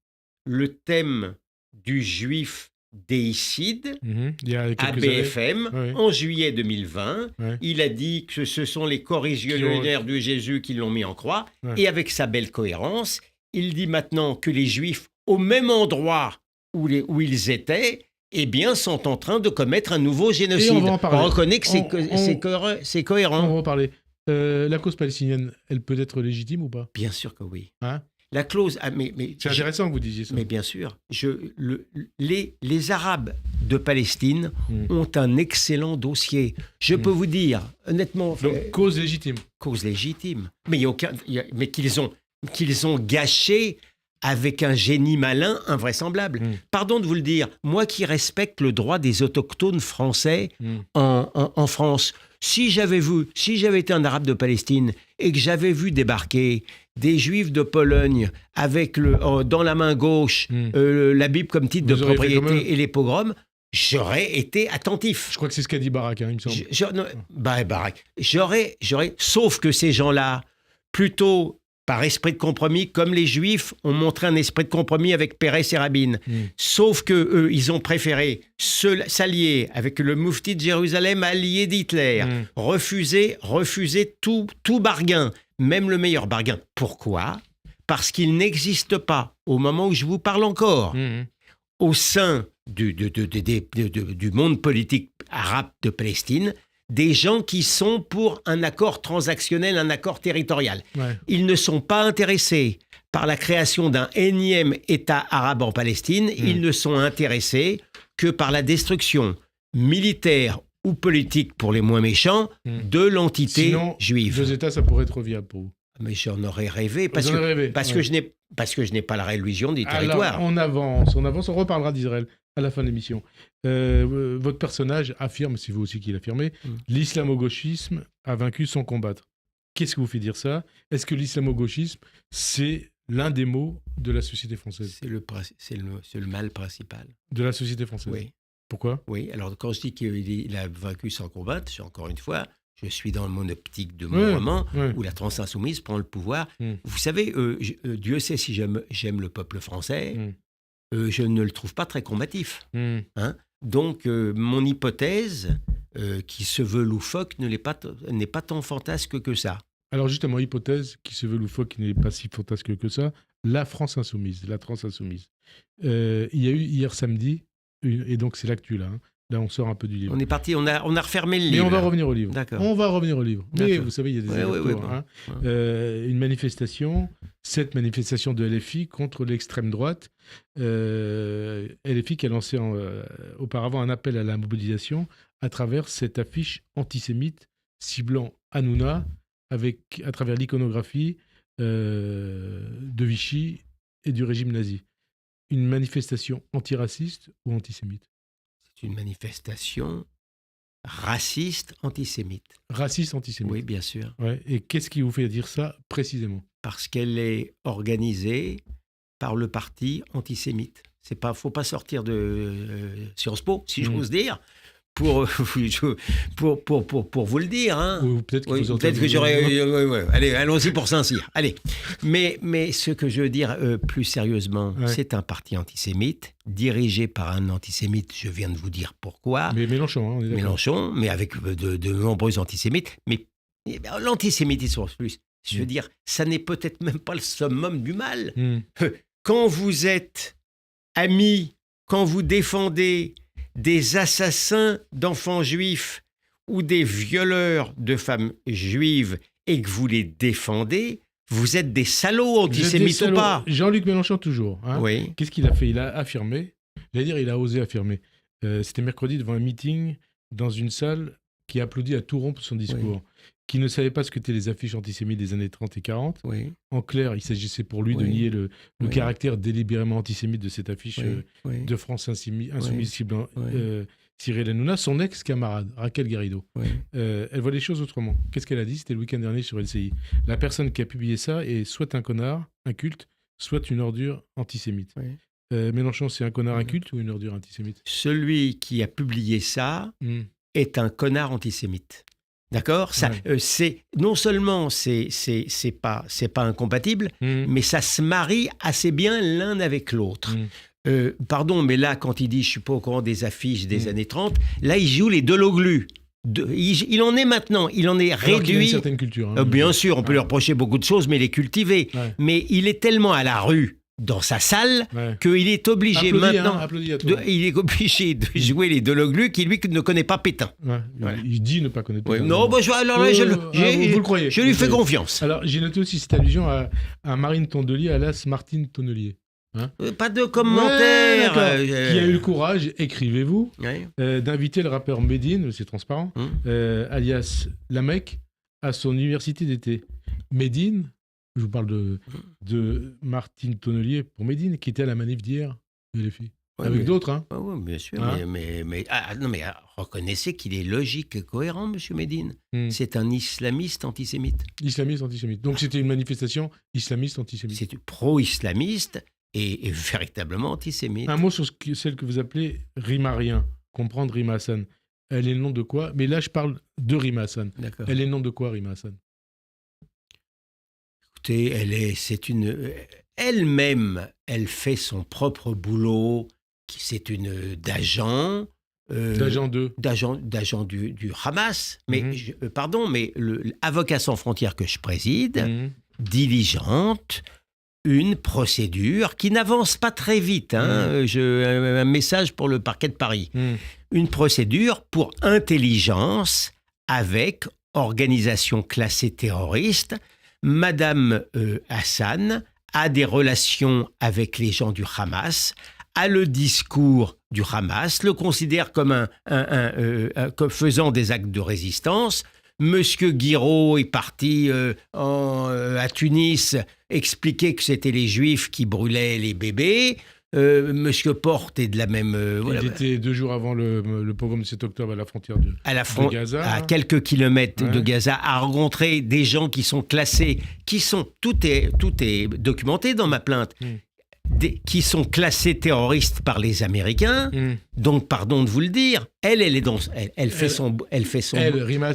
le thème du juif déicide à BFM en juillet 2020. Ouais. Il a dit que ce sont les corréligionnaires de Jésus qui l'ont mis en croix. Ouais. Et avec sa belle cohérence, il dit maintenant que les juifs, au même endroit où ils étaient, sont en train de commettre un nouveau génocide. On reconnaît que c'est cohérent. On va en parler. La cause palestinienne, elle peut être légitime ou pas? Bien sûr que oui. Hein? La clause... c'est intéressant que vous disiez ça. Mais bien sûr. Les Arabes de Palestine ont un excellent dossier. Je peux vous dire, honnêtement... Donc, cause légitime. Cause légitime. Mais, mais qu'ils ont gâché avec un génie malin invraisemblable. Pardon de vous le dire, moi qui respecte le droit des autochtones français en France, si j'avais été un Arabe de Palestine et que j'avais vu débarquer des Juifs de Pologne avec dans la main gauche la Bible comme titre de propriété et les pogroms, j'aurais été attentif. Je crois que c'est ce qu'a dit Barak, il me semble. Barak. Sauf que ces gens-là, plutôt par esprit de compromis, comme les Juifs ont montré un esprit de compromis avec Pérez et Rabin. Sauf qu'eux, ils ont préféré s'allier avec le Moufti de Jérusalem, allié d'Hitler, refuser tout bargain, même le meilleur bargain. Pourquoi ? Parce qu'il n'existe pas, au moment où je vous parle encore, au sein du monde politique arabe de Palestine, des gens qui sont pour un accord transactionnel, un accord territorial. Ouais. Ils ne sont pas intéressés par la création d'un énième État arabe en Palestine. Ils ne sont intéressés que par la destruction militaire ou politique, pour les moins méchants, de l'entité juive. 2 États, ça pourrait être viable pour vous. Mais j'en aurais rêvé, parce que je n'ai pas la religion des territoires. Alors, on avance, on reparlera d'Israël à la fin de l'émission. Votre personnage affirme, c'est vous aussi qui l'affirmez, l'islamo-gauchisme a vaincu sans combattre. Qu'est-ce que vous fait dire ça ? Est-ce que l'islamo-gauchisme, c'est l'un des maux de la société française ? C'est le mal principal. De la société française ? Oui. Pourquoi ? Oui, alors quand je dis qu'il a vaincu sans combattre, encore une fois, je suis dans mon optique de mon roman, où la France insoumise prend le pouvoir. Vous savez, Dieu sait si j'aime le peuple français, je ne le trouve pas très combatif. Hein. Donc, mon hypothèse, qui se veut loufoque, n'est pas tant fantasque que ça. Alors justement, hypothèse qui se veut loufoque, qui n'est pas si fantasque que ça, la France insoumise. Il y a eu hier samedi, et donc c'est l'actu là. Là, on sort un peu du livre. On est parti, on a refermé le livre. Mais on va revenir au livre. D'accord. On va revenir au livre. Mais vous savez, il y a des allers-retours. Une manifestation, cette manifestation de LFI contre l'extrême droite. LFI qui a lancé auparavant un appel à la mobilisation à travers cette affiche antisémite ciblant Hanouna à travers l'iconographie de Vichy et du régime nazi. Une manifestation antiraciste ou antisémite ? C'est une manifestation raciste, antisémite. Raciste, antisémite. Oui, bien sûr. Ouais. Et qu'est-ce qui vous fait dire ça précisément ? Parce qu'elle est organisée par le parti antisémite. Faut pas sortir de Sciences Po, si j'ose dire, pour vous le dire. Hein. Ou peut-être que j'aurais... Allez, allons-y pour Saint-Cyr. Allez. Mais ce que je veux dire plus sérieusement, c'est un parti antisémite, dirigé par un antisémite, je viens de vous dire pourquoi. Mais Mélenchon, on est d'accord. Mélenchon, mais avec de nombreux antisémites. Mais l'antisémitisme, en plus, je veux dire, ça n'est peut-être même pas le summum du mal. Quand vous êtes amis, quand vous défendez des assassins d'enfants juifs ou des violeurs de femmes juives et que vous les défendez, vous êtes des salauds antisémites ou pas ? Jean-Luc Mélenchon toujours. Hein. Oui. Qu'est-ce qu'il a fait ? Il a affirmé, il a osé affirmer. C'était mercredi devant un meeting dans une salle qui applaudit à tout rompre son discours, qui ne savait pas ce qu'étaient les affiches antisémites des années 30 et 40. Oui. En clair, il s'agissait pour lui de nier le caractère délibérément antisémite de cette affiche de France insoumise ciblant Cyril Hanouna, son ex-camarade, Raquel Garrido. Elle voit les choses autrement. Qu'est-ce qu'elle a dit ? C'était le week-end dernier sur LCI. La personne qui a publié ça est soit un connard, un culte, soit une ordure antisémite. Mélenchon, c'est un connard, un culte ou une ordure antisémite ? Celui qui a publié ça est un connard antisémite. D'accord ? Ça, c'est non seulement c'est pas incompatible, mais ça se marie assez bien l'un avec l'autre. Pardon, mais là, quand il dit je suis pas au courant des affiches des années 30, là il joue les Deloglu. Il en est maintenant, il en est réduit. Il a une certaine culture. Hein, bien sûr, on peut lui reprocher beaucoup de choses, mais il est cultivé. Mais il est tellement à la rue dans sa salle qu'il est obligé maintenant il est obligé de jouer les Deloglu qui lui ne connaît pas Pétain. Il dit ne pas connaître Pétain. Non, vous le croyez. Je lui fais confiance. Alors j'ai noté aussi cette allusion à Marine Tondelier, alias Martine Tonnelier. Hein, pas de commentaires. Qui a eu le courage, écrivez-vous, d'inviter le rappeur Medine, c'est transparent, alias Lamec, à son université d'été. Medine, je vous parle de Martine Tonnelier pour Medine, qui était à la manif d'hier de LFI. Avec d'autres, hein. Oui, bien sûr. Hein, mais reconnaissez qu'il est logique et cohérent, M. Medine. C'est un islamiste antisémite. Islamiste antisémite. Donc c'était une manifestation islamiste antisémite. C'est pro-islamiste et véritablement antisémite. Un mot sur celle que vous appelez Rima Rien. Comprendre Rima Hassan. Elle est le nom de quoi ? Mais là, je parle de Rima Hassan. D'accord. Elle est le nom de quoi, Rima Hassan ? Écoutez, elle-même, elle fait son propre boulot. C'est une d'agent. D'agent du Hamas. Mais, mais l'Avocats sans frontières que je préside diligente une procédure qui n'avance pas très vite. Un message pour le parquet de Paris. Une procédure pour intelligence avec organisation classée terroriste. Madame Hassan a des relations avec les gens du Hamas, a le discours du Hamas, le considère comme comme faisant des actes de résistance. Monsieur Guiraud est parti à Tunis expliquer que c'était les Juifs qui brûlaient les bébés. Monsieur Porte est de la même... Il était 2 jours avant le pogrom de 7 octobre à la frontière de Gaza. À quelques kilomètres de Gaza, a rencontré des gens qui sont classés, tout est documenté dans ma plainte. qui sont classés terroristes par les Américains. Donc, pardon de vous le dire, elle fait son Rima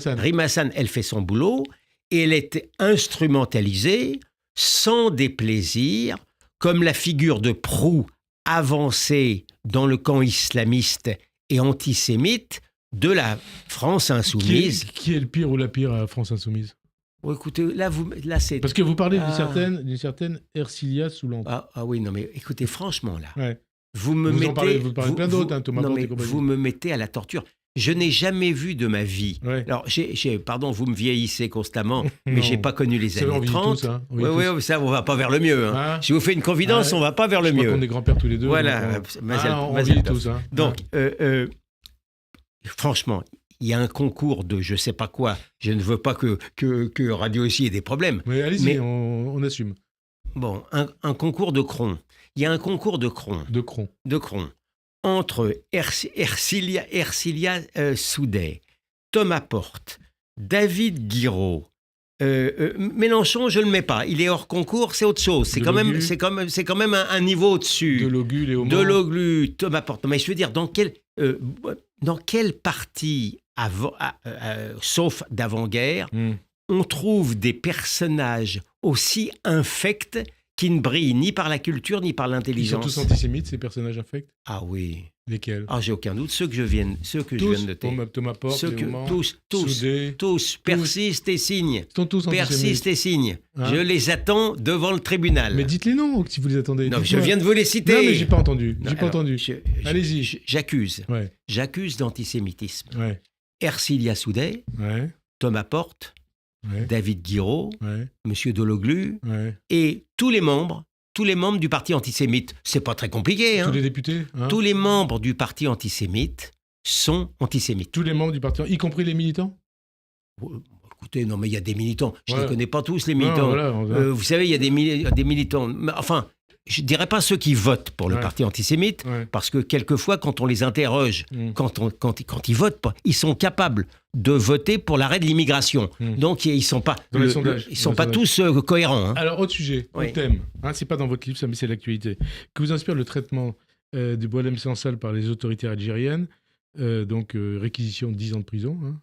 Hassan, elle fait son boulot et elle est instrumentalisée sans déplaisir, comme la figure de proue avancée dans le camp islamiste et antisémite de la France insoumise. Qui est le pire ou la pire à France insoumise? Oh, écoutez, là c'est... Parce que vous parlez d'une certaine Ercilia Soulant. Ah oui, non mais écoutez, franchement là, ouais. vous parlez plein d'autres, Thomas Porte et compagnie. Vous me mettez à la torture. Je n'ai jamais vu de ma vie. Ouais. Alors, pardon, vous me vieillissez constamment, mais j'ai pas connu les années 30. Tous, hein. Oui, ça, on va pas vers le mieux. Hein. Ah. Si vous faites une confidence, on va pas vers le mieux. On est grands-pères tous les deux. Voilà. On vit tous. Hein. Donc, franchement, il y a un concours de je sais pas quoi. Je ne veux pas que Radio aussi ait des problèmes. Mais allez-y, on assume. Bon, un concours de cron. Il y a un concours de cron. De cron. Entre Ercilia Soudet, Thomas Porte, David Guiraud, Mélenchon, je ne le mets pas. Il est hors concours, c'est autre chose. C'est quand même un niveau au-dessus. Deloglu, Thomas Porte. Mais je veux dire, dans quel parti, sauf d'avant-guerre, on trouve des personnages aussi infects qui ne brillent ni par la culture ni par l'intelligence. Ils sont tous antisémites, ces personnages infects? Ah oui. Lesquels? Ah, j'ai aucun doute. Ceux que je viens de noter. Thomas Porte, tous persistent et signent. Sont tous persistent et signent. Hein? Je les attends devant le tribunal. Mais dites les noms si vous les attendez. Non, je viens de vous les citer. Non, mais j'ai pas entendu. Allez-y. J'accuse. Ouais. J'accuse d'antisémitisme. Ouais. Ercilia Soudet, ouais. Thomas Porte, ouais. David Guiraud, ouais. Monsieur Deloglu, ouais. et tous les membres du parti antisémite. C'est pas très compliqué. Hein. Tous les députés hein. Tous les membres du parti antisémite sont antisémites. Tous les membres du parti, y compris les militants? Écoutez, non, mais il y a des militants. Je ne les connais pas tous, les militants. Non, voilà, vous savez, il y a des militants. Enfin, je ne dirais pas ceux qui votent pour le parti antisémite, parce que quelquefois, quand on les interroge, quand ils votent pas, ils sont capables de voter pour l'arrêt de l'immigration. Donc, ils ne sont pas, tous cohérents. Hein. Alors, autre sujet, autre thème. Hein, ce n'est pas dans votre livre, ça, mais c'est l'actualité. Que vous inspire le traitement de Boualem Sansal par les autorités algériennes, donc réquisition de 10 ans de prison, hein,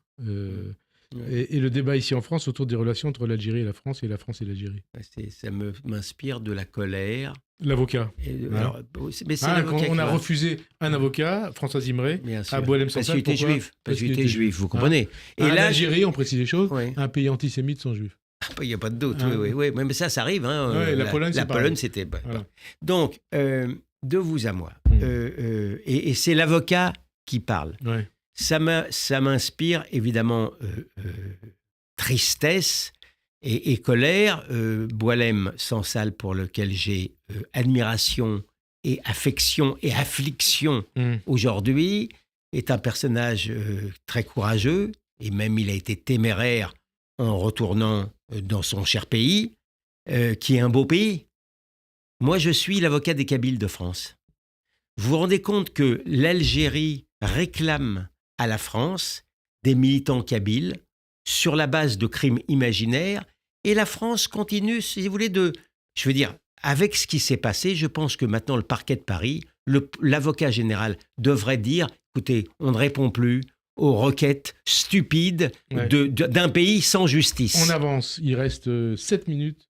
et le débat ici en France autour des relations entre l'Algérie et la France et l'Algérie. Ça m'inspire de la colère. L'avocat. On a refusé un avocat, François Zimré, à Boualem Sansal. Parce qu'il était juif, vous comprenez. Et là, l'Algérie, on précise les choses, un pays antisémite sans juifs. Il n'y a pas de doute, oui. Mais ça arrive. Hein. La Pologne, c'était... Voilà. Donc, de vous à moi. Et c'est l'avocat qui parle. Ouais. Ça m'inspire évidemment tristesse et colère. Boualem Sansal, pour lequel j'ai admiration et affection et affliction aujourd'hui, est un personnage très courageux, et même il a été téméraire en retournant dans son cher pays, qui est un beau pays. Moi, je suis l'avocat des Kabyles de France. Vous vous rendez compte que l'Algérie réclame à la France des militants kabyles sur la base de crimes imaginaires, et la France continue, si vous voulez, avec ce qui s'est passé, je pense que maintenant le parquet de Paris, l'avocat général devrait dire, écoutez, on ne répond plus aux requêtes stupides d'un pays sans justice. On avance, il reste 7 minutes.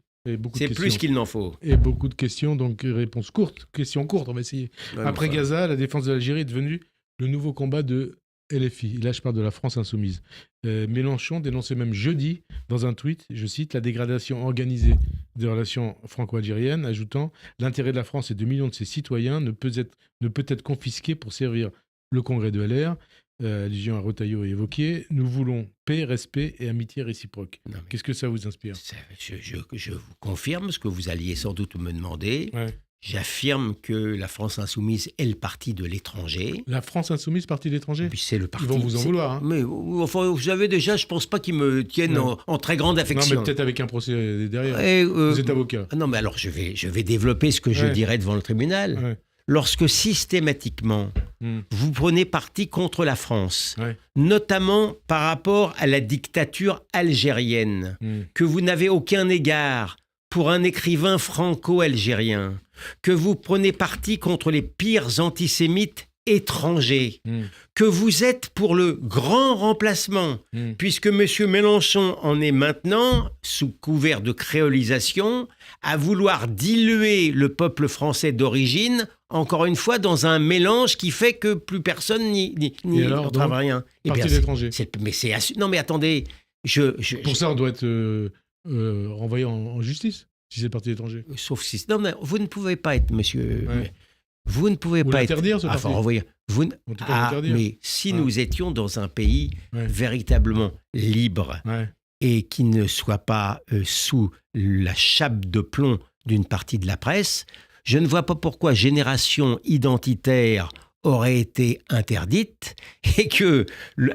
C'est plus qu'il n'en faut. Et beaucoup de questions, donc réponses courtes, questions courtes, on va essayer. Après Gaza, la défense de l'Algérie est devenue le nouveau combat de LFI. Là, je parle de la France insoumise. Mélenchon dénonçait même jeudi, dans un tweet, je cite, la dégradation organisée des relations franco-algériennes, ajoutant « L'intérêt de la France et de millions de ses citoyens ne peut être confisqué pour servir le congrès de LR. » Allusion à Retailleau est évoquée. « Nous voulons paix, respect et amitié réciproque. » Qu'est-ce que ça vous inspire? Je vous confirme ce que vous alliez sans doute me demander. Ouais. J'affirme que la France insoumise est le parti de l'étranger. La France insoumise, parti de l'étranger? C'est le parti. Ils vont vous en vouloir. Hein. Mais enfin, vous savez déjà, je ne pense pas qu'ils me tiennent en très grande affection. Non, mais peut-être avec un procès derrière. Vous êtes avocat. Non, mais alors je vais développer ce que je dirais devant le tribunal. Ouais. Lorsque systématiquement, vous prenez parti contre la France, ouais. notamment par rapport à la dictature algérienne, que vous n'avez aucun égard pour un écrivain franco-algérien, que vous prenez parti contre les pires antisémites étrangers, que vous êtes pour le grand remplacement, puisque M. Mélenchon en est maintenant, sous couvert de créolisation, à vouloir diluer le peuple français d'origine, encore une fois, dans un mélange qui fait que plus personne n'y retrave rien. Parti d'étranger. Non mais attendez, pour ça, on doit être renvoyé en justice, si c'est le parti d'étranger. Sauf si... Non, mais vous ne pouvez pas être, monsieur... Ouais. Vous ne pouvez pas être... l'interdire, ce parti. Mais si nous étions dans un pays véritablement libre et qui ne soit pas sous la chape de plomb d'une partie de la presse, je ne vois pas pourquoi Génération Identitaire aurait été interdite et que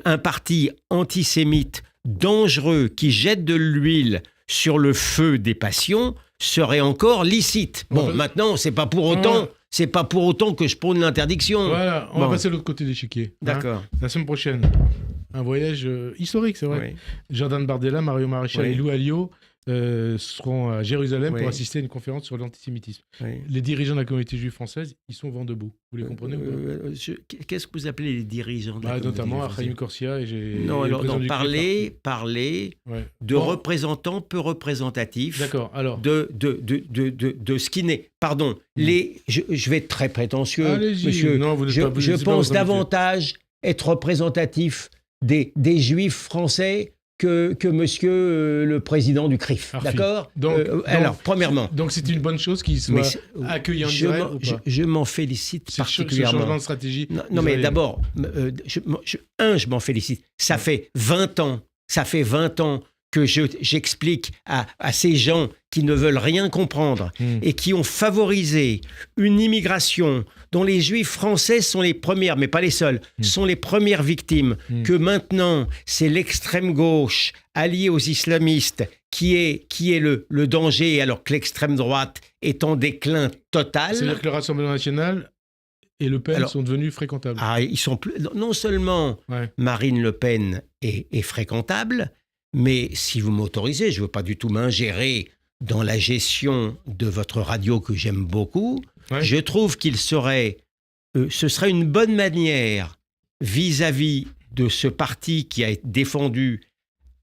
un parti antisémite dangereux qui jette de l'huile sur le feu des passions serait encore licite. Bon, maintenant, c'est pas pour autant... C'est pas pour autant que je prône l'interdiction. Voilà, on va passer de l'autre côté de l'échiquier. D'accord. La semaine prochaine, un voyage historique, c'est vrai. Oui. Jordan Bardella, Mario Maréchal et Lou Alliot seront à Jérusalem pour assister à une conférence sur l'antisémitisme. Oui. Les dirigeants de la communauté juive française, ils sont vent debout. Vous les comprenez ou pas Qu'est-ce que vous appelez les dirigeants de la communauté notamment Haïm Corsia et parler de représentants peu représentatifs. D'accord, alors. De ce qui n'est... Pardon, je vais être très prétentieux, monsieur. Non, vous n'êtes pas, je pense davantage être représentatif des juifs français que monsieur le président du CRIF. D'accord ? Alors, premièrement... Donc, c'est une bonne chose qu'il soit accueilli en direct ou pas ? Je m'en félicite particulièrement. Ce changement de stratégie. Non mais d'abord, je m'en félicite. Ça fait 20 ans que j'explique à ces gens qui ne veulent rien comprendre et qui ont favorisé une immigration dont les juifs français sont les premières, mais pas les seuls, sont les premières victimes, que maintenant c'est l'extrême gauche alliée aux islamistes qui est le danger, alors que l'extrême droite est en déclin total. C'est-à-dire que le Rassemblement national et Le Pen sont devenus fréquentables. Ils sont non seulement Marine Le Pen est fréquentable, mais si vous m'autorisez, je ne veux pas du tout m'ingérer dans la gestion de votre radio que j'aime beaucoup. Je trouve qu'il serait, ce serait une bonne manière vis-à-vis de ce parti qui a défendu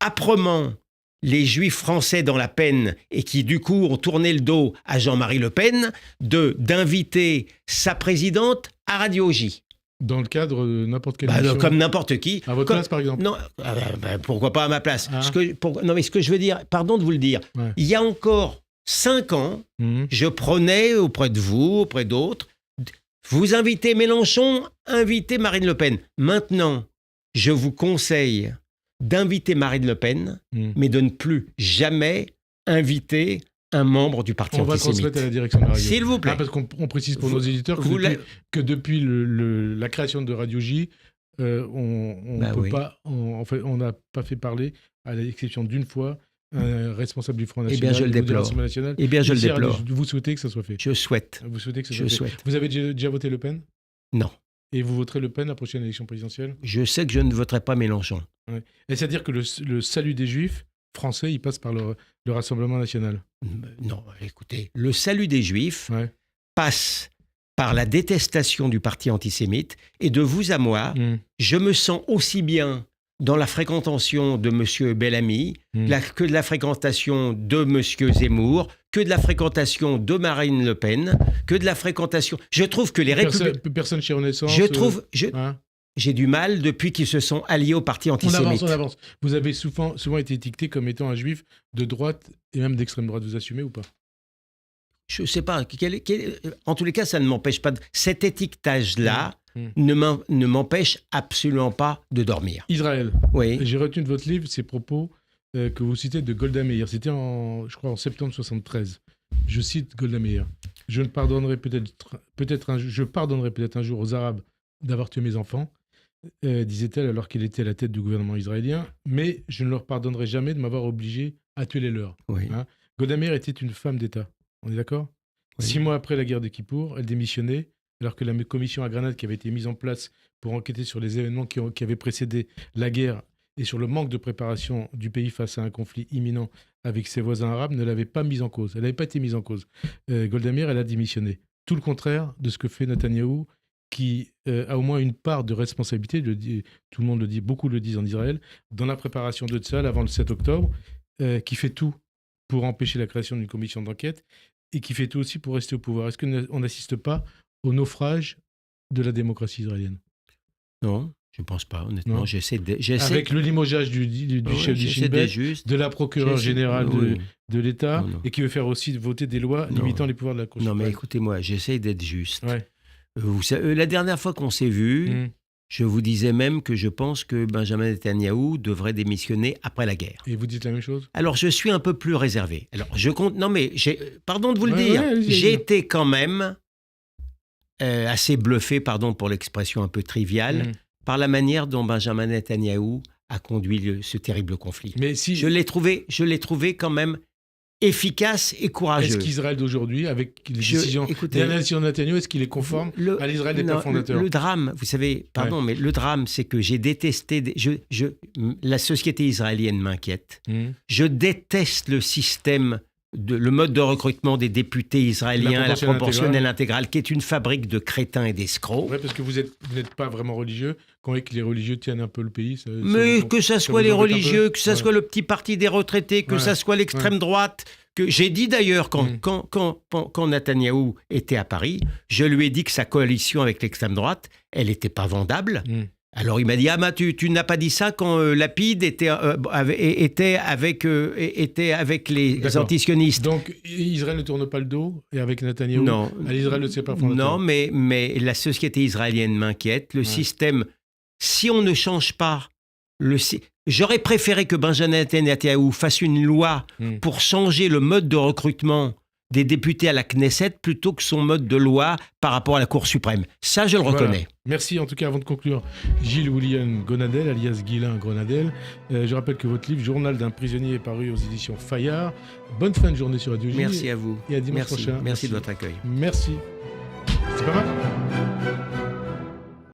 âprement les juifs français dans la peine et qui du coup ont tourné le dos à Jean-Marie Le Pen, d'inviter sa présidente à Radio J. Dans le cadre de n'importe quelle émission. Comme n'importe qui. À votre place, par exemple. Non, pourquoi pas à ma place. Ce que je veux dire, pardon de vous le dire, il y a encore 5 ans, je prenais auprès de vous, auprès d'autres, vous invitez Mélenchon, invitez Marine Le Pen. Maintenant, je vous conseille d'inviter Marine Le Pen, mais de ne plus jamais inviter un membre du parti antisémite. On va transmettre à la direction de la radio. S'il vous plaît. Parce qu'on précise pour nos éditeurs que depuis la création de Radio J, on n'a pas fait parler, à l'exception d'une fois, un responsable du Front National. Eh bien, je le déplore. Vous souhaitez que ça soit fait ? Je souhaite. Vous souhaitez que ça soit fait. Vous avez déjà voté Le Pen ? Non. Et vous voterez Le Pen à la prochaine élection présidentielle ? Je sais que je ne voterai pas Mélenchon. Ouais. Et c'est-à-dire que le salut des Juifs français, il passe par le Rassemblement national ? Non, écoutez, le salut des Juifs passe par la détestation du parti antisémite, et de vous à moi, je me sens aussi bien dans la fréquentation de M. Bellamy que de la fréquentation de M. Zemmour, que de la fréquentation de Marine Le Pen, que de la fréquentation... Je trouve que les républicains... Personne chez Renaissance... J'ai du mal depuis qu'ils se sont alliés au parti antisémite. On avance. Vous avez souvent été étiqueté comme étant un juif de droite et même d'extrême droite. Vous assumez ou pas ? Je ne sais pas. En tous les cas, ça ne m'empêche pas... Cet étiquetage-là ne m'empêche absolument pas de dormir. Israël. Oui. J'ai retenu de votre livre ces propos que vous citez de Golda Meir. C'était en septembre 1973. Je cite Golda Meir. Je pardonnerai peut-être un jour aux Arabes d'avoir tué mes enfants, disait-elle alors qu'elle était à la tête du gouvernement israélien, mais je ne leur pardonnerai jamais de m'avoir obligé à tuer les leurs. Oui. Golda Meir était une femme d'État, on est d'accord ? 6 mois après la guerre de Kippour, elle démissionnait, alors que la commission à Grenade qui avait été mise en place pour enquêter sur les événements qui avaient précédé la guerre et sur le manque de préparation du pays face à un conflit imminent avec ses voisins arabes ne l'avait pas mise en cause. Elle n'avait pas été mise en cause. Golda Meir, elle a démissionné. Tout le contraire de ce que fait Netanyahou, qui a au moins une part de responsabilité, tout le monde le dit, beaucoup le disent en Israël, dans la préparation de Tzal avant le 7 octobre, qui fait tout pour empêcher la création d'une commission d'enquête et qui fait tout aussi pour rester au pouvoir. Est-ce qu'on n'assiste pas au naufrage de la démocratie israélienne? Non, je ne pense pas, honnêtement. Non. Avec le limogeage du chef du Shin Bet, de la procureure générale de l'État, et qui veut faire aussi voter des lois limitant les pouvoirs de la Cour suprême. Non, mais écoutez-moi, j'essaie d'être juste. Ouais. Vous savez, la dernière fois qu'on s'est vu, je vous disais même que je pense que Benjamin Netanyahou devrait démissionner après la guerre. Et vous dites la même chose? Alors, je suis un peu plus réservé. Alors, je compte... Non, mais pardon de vous le dire. J'ai été quand même assez bluffé, pardon pour l'expression un peu triviale, par la manière dont Benjamin Netanyahou a conduit ce terrible conflit. Mais si... Je l'ai trouvé quand même efficace et courageux. Est-ce qu'Israël d'aujourd'hui, avec les décisions de la nation Netanyahou, est-ce qu'il est conforme à l'Israël des pères fondateurs? Le drame, vous savez, pardon, mais le drame, c'est que j'ai détesté... la société israélienne m'inquiète. Je déteste le système... le mode de recrutement des députés israéliens à la proportionnelle intégrale, qui est une fabrique de crétins et d'escrocs. Oui, parce que vous n'êtes pas vraiment religieux. Quand les religieux tiennent un peu le pays... que ça soit les religieux, que ça soit le petit parti des retraités, que ça soit l'extrême droite... que j'ai dit d'ailleurs, quand Netanyahou était à Paris, je lui ai dit que sa coalition avec l'extrême droite, elle n'était pas vendable. Alors il m'a dit, tu n'as pas dit ça quand Lapid était avec les antisionistes. Donc Israël ne tourne pas le dos, et avec Netanyahou, à l'Israël ne sait pas fondre. Non, mais la société israélienne m'inquiète. Le système, si on ne change pas, j'aurais préféré que Benjamin Netanyahou fasse une loi pour changer le mode de recrutement des députés à la Knesset plutôt que son mode de loi par rapport à la Cour suprême. Ça, je le reconnais. Merci. En tout cas, avant de conclure, Gilles William Gonadel, alias Guilain Grenadel. Je rappelle que votre livre, Journal d'un prisonnier, est paru aux éditions Fayard. Bonne fin de journée sur Radio J. Merci à vous. Et à dimanche prochain. Merci de votre accueil. Merci. C'est pas mal.